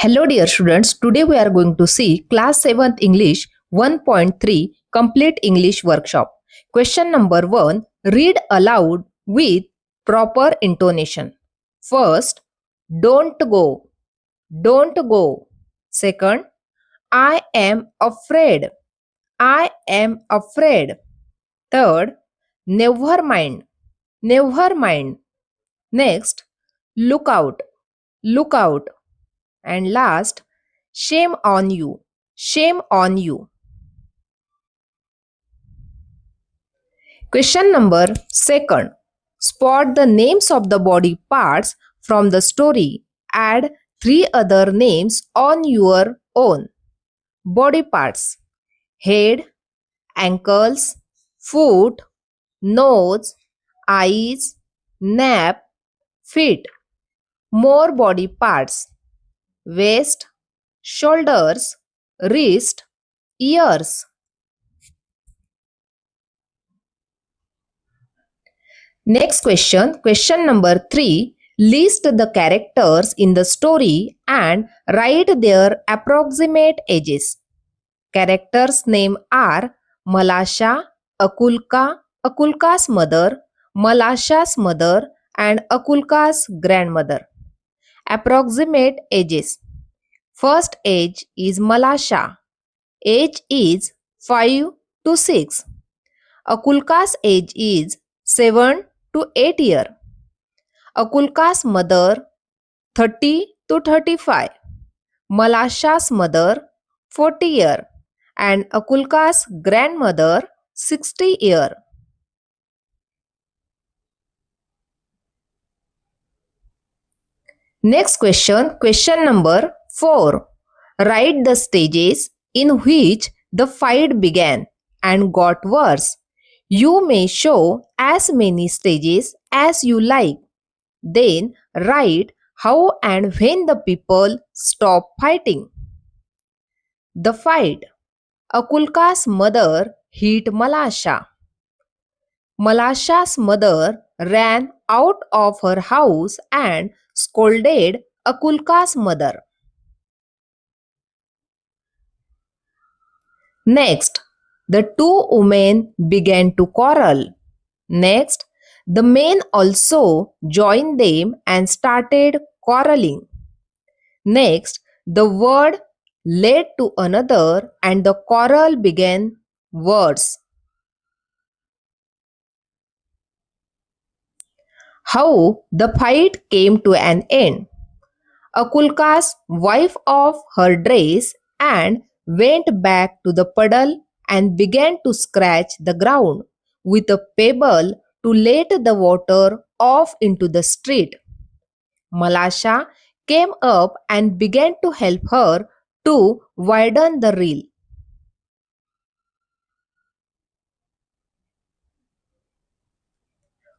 Hello dear students, today we are going to see class 7th English 1.3 complete English workshop. Question number 1, read aloud with proper intonation. First, don't go, don't go. Second, I am afraid, I am afraid. Third, never mind, never mind. Next, look out, look out. And last, shame on you, shame on you. Question number 2. Spot the names of the body parts from the story. Add 3 other names on your own. Body parts: head, ankles, foot, nose, eyes, neck, feet. More body parts: waist, shoulders, wrist, ears. Next question number 3. List the characters in the story and write their approximate ages. Characters' name are Malasha, Akulka, Akulka's mother, Malasha's mother, and Akulka's grandmother. Approximate ages. First age is Malasha. Age is 5 to 6. Akulka's age is 7 to 8 years. Akulka's mother 30 to 35. Malasha's mother 40 years. And Akulka's grandmother 60 years. Next question number 4. Write the stages in which the fight began and got worse. You may show as many stages as you like. Then write how and when the people stop fighting. The fight. Akulka's mother hit Malasha. Malasha's mother ran out of her house and scolded Akulka's mother. Next, the two women began to quarrel. Next, the men also joined them and started quarreling. Next, the word led to another and the quarrel began worse. How the fight came to an end. Akulka's wife off her dress and went back to the puddle and began to scratch the ground with a pebble to let the water off into the street. Malasha came up and began to help her to widen the reel.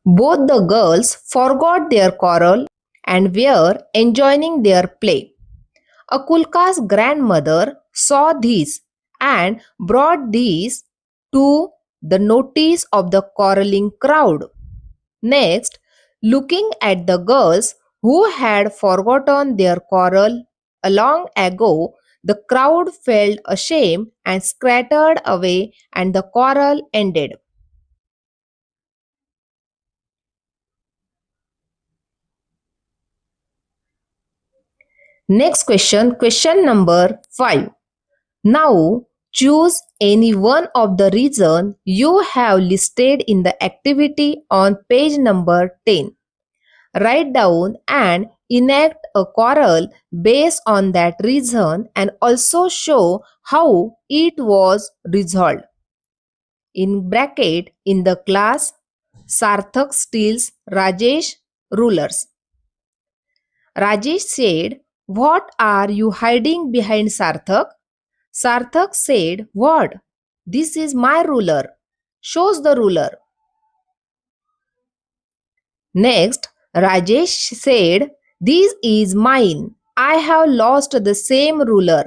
Both the girls forgot their quarrel and were enjoying their play. Akulka's grandmother saw this and brought this to the notice of the quarreling crowd. Next, looking at the girls who had forgotten their quarrel long ago, the crowd felt ashamed and scattered away, and the quarrel ended. Next question number 5. Now choose any one of the reasons you have listed in the activity on page number 10. Write down and enact a quarrel based on that reason and also show how it was resolved. In bracket, in the class, Sarthak steals Rajesh rulers. Rajesh said, "What are you hiding behind, Sarthak?" Sarthak said, "What? This is my ruler." Shows the ruler. Next, Rajesh said, "This is mine. I have lost the same ruler."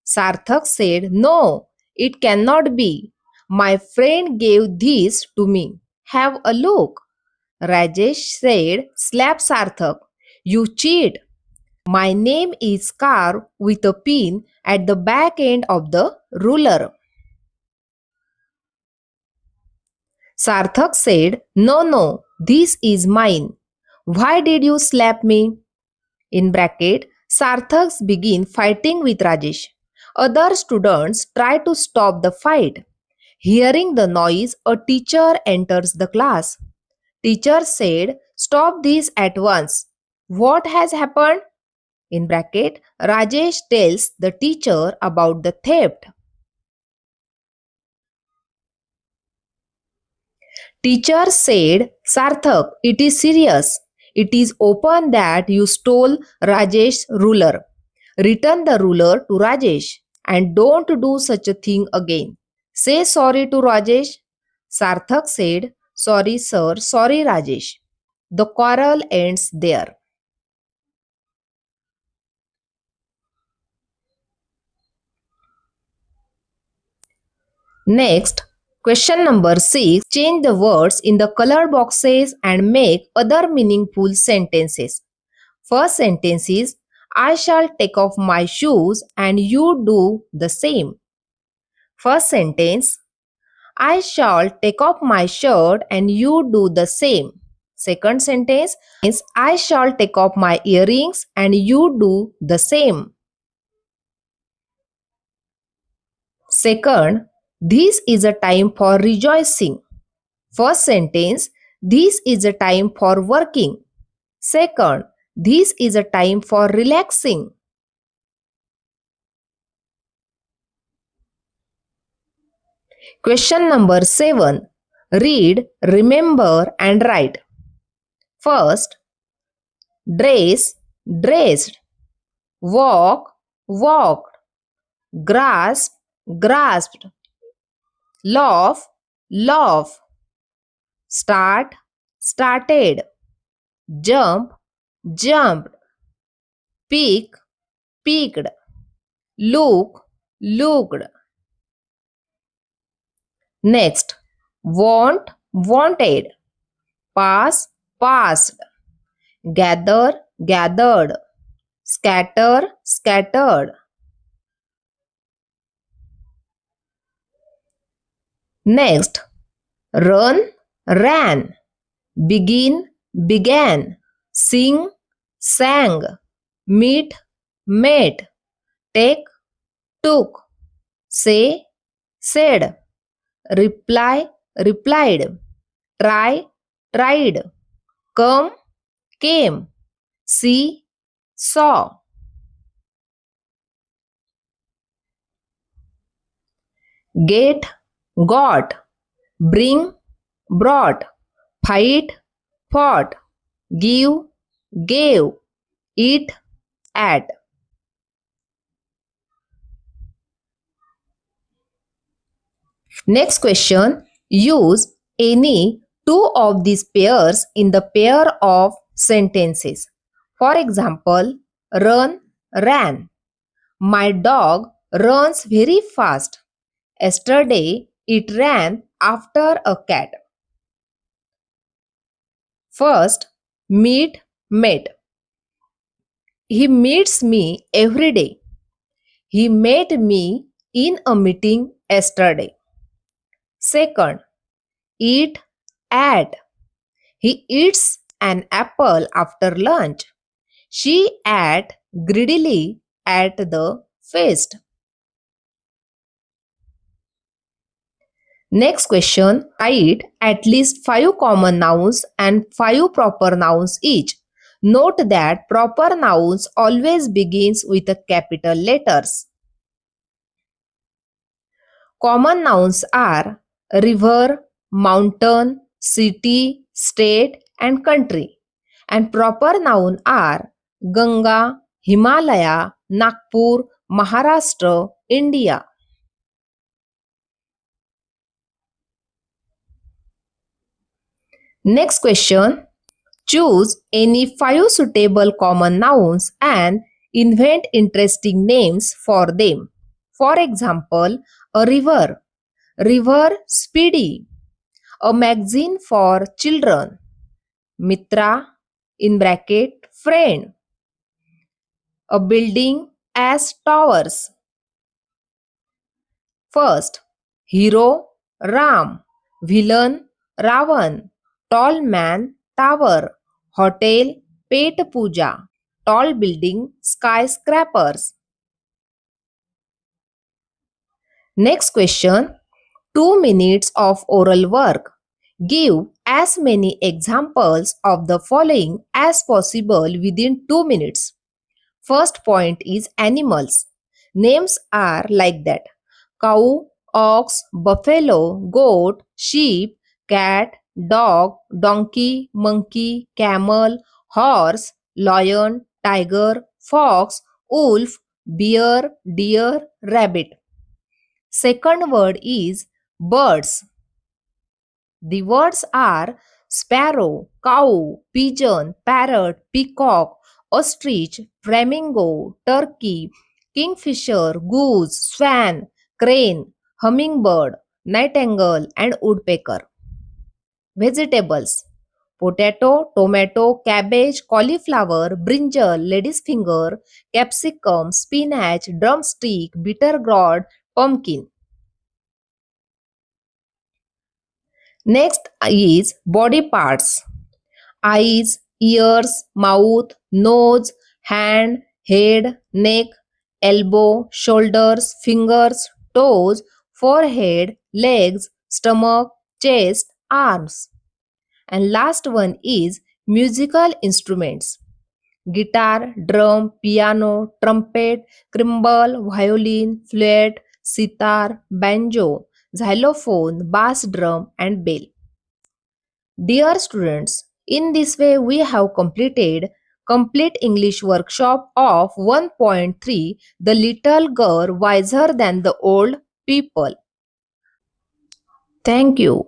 Sarthak said, "No, it cannot be. My friend gave this to me. Have a look." Rajesh said, "Slap Sarthak. You cheat." My name is carved with a pin at the back end of the ruler. Sarthak said, "No, no, this is mine. Why did you slap me?" In bracket, Sarthaks begin fighting with Rajesh. Other students try to stop the fight. Hearing the noise, a teacher enters the class. Teacher said, "Stop this at once." What has happened? In bracket, Rajesh tells the teacher about the theft. Teacher said, "Sarthak, it is serious. It is open that you stole Rajesh's ruler. Return the ruler to Rajesh and don't do such a thing again. Say sorry to Rajesh." Sarthak said, "Sorry, sir. Sorry, Rajesh." The quarrel ends there. Next, question number 6. Change the words in the color boxes and make other meaningful sentences. First sentence is, "I shall take off my shoes and you do the same." First sentence, "I shall take off my shirt and you do the same." Second sentence is, "I shall take off my earrings and you do the same." Second, "This is a time for rejoicing." First sentence, "This is a time for working." Second, "This is a time for relaxing." Question number 7. Read, remember and write. First, dress, dressed. Walk, walked. Grasp, grasped. Laugh, laugh. Start, started. Jump, jumped. Peek, peeked. Look, looked. Next, want, wanted. Pass, passed. Gather, gathered. Scatter, scattered. Next, run, ran. Begin, began. Sing, sang. Meet, met. Take, took. Say, said. Reply, replied. Try, tried. Come, came. See, saw. Get, got. Bring, brought. Fight, fought. Give, gave. Eat, ate. Next question. Use any two of these pairs in the pair of sentences. For example, run, ran. My dog runs very fast. Yesterday, it ran after a cat. First, meet, met. He meets me every day. He met me in a meeting yesterday. Second, eat, ate. He eats an apple after lunch. She ate greedily at the feast. Next question. Write at least 5 common nouns and 5 proper nouns each. Note that proper nouns always begins with a capital letters. Common nouns are river, mountain, city, state and country. And proper nouns are Ganga, Himalaya, Nagpur, Maharashtra, India. Next question. Choose any 5 suitable common nouns and invent interesting names for them. For example, a river, river speedy, a magazine for children, mitra in bracket friend, A building as towers. First, hero Ram, villain Ravan, tall man tower, hotel Pet Puja, tall building skyscrapers. Next question, 2 minutes of oral work. Give as many examples of the following as possible within 2 minutes. First point is animals. Names are like that: cow, ox, buffalo, goat, sheep, cat, dog, donkey, monkey, camel, horse, lion, tiger, fox, wolf, bear, deer, rabbit. Second word is birds. The words are sparrow, cow, pigeon, parrot, peacock, ostrich, flamingo, turkey, kingfisher, goose, swan, crane, hummingbird, nightingale, and woodpecker. Vegetables: potato, tomato, cabbage, cauliflower, brinjal, lady's finger, capsicum, spinach, drumstick, bitter gourd, pumpkin. Next is body parts: eyes, ears, mouth, nose, hand, head, neck, elbow, shoulders, fingers, toes, forehead, legs, stomach, chest, arms. And last one is musical instruments: guitar, drum, piano, trumpet, cymbal, violin, flute, sitar, banjo, xylophone, bass drum, and bell. Dear students, in this way we have completed complete English workshop of 1.3, The Little Girl Wiser Than the Old People. Thank you.